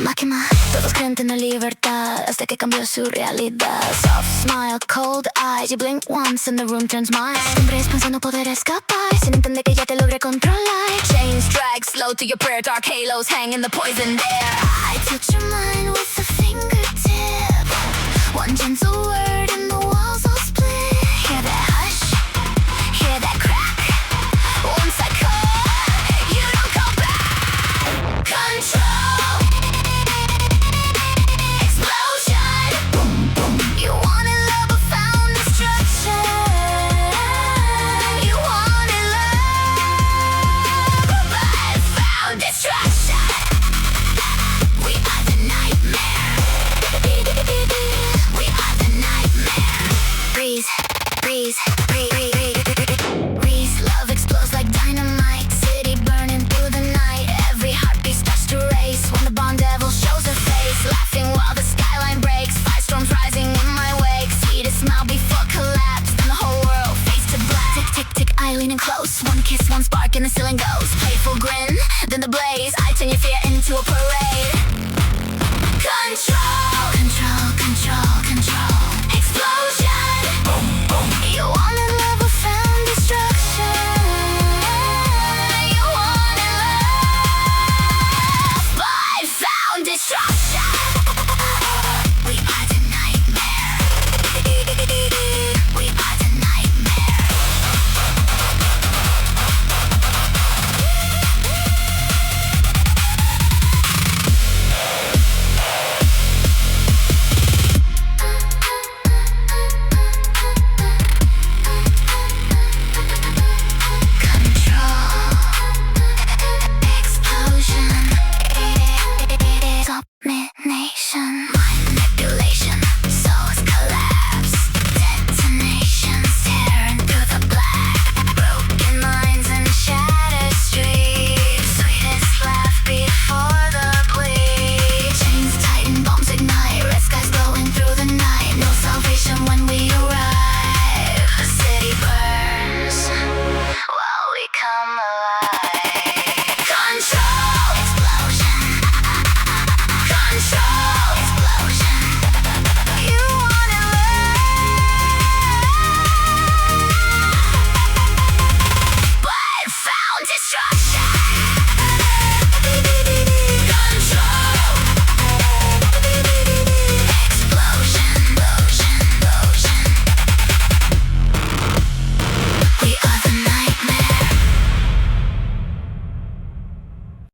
Makima, todos creen tener libertad hasta que cambió su realidad. Soft smile, cold eyes, you blink once and the room turns mild. Siempre es pensando poder escapar, sin entender que ya te logré controlar. Chains drag slow to your prayer, dark halos hang in the poison air. I touch your mind with a fingertip, one gentle word and the walls all split. Hear that hush, hear that crack. Once I call, you don't go back. Control, explosion. You wanted love but found destruction. You wanted love but found destruction. We are the nightmare. We are the nightmare. Breeze, breeze, breeze, breeze. Love explodes like dynamite. City burning through the night. Every heartbeat starts to race when the Bond devil shows her face. Laughing while the skyline breaks. Firestorms rising in my wake. Sweetest smile before collapse. Then the whole world fades to black. Tick, tick, tick, I leaning close. One kiss, one spark and the ceiling goes. Playful grin, then the blaze. I turn your fear into a parade.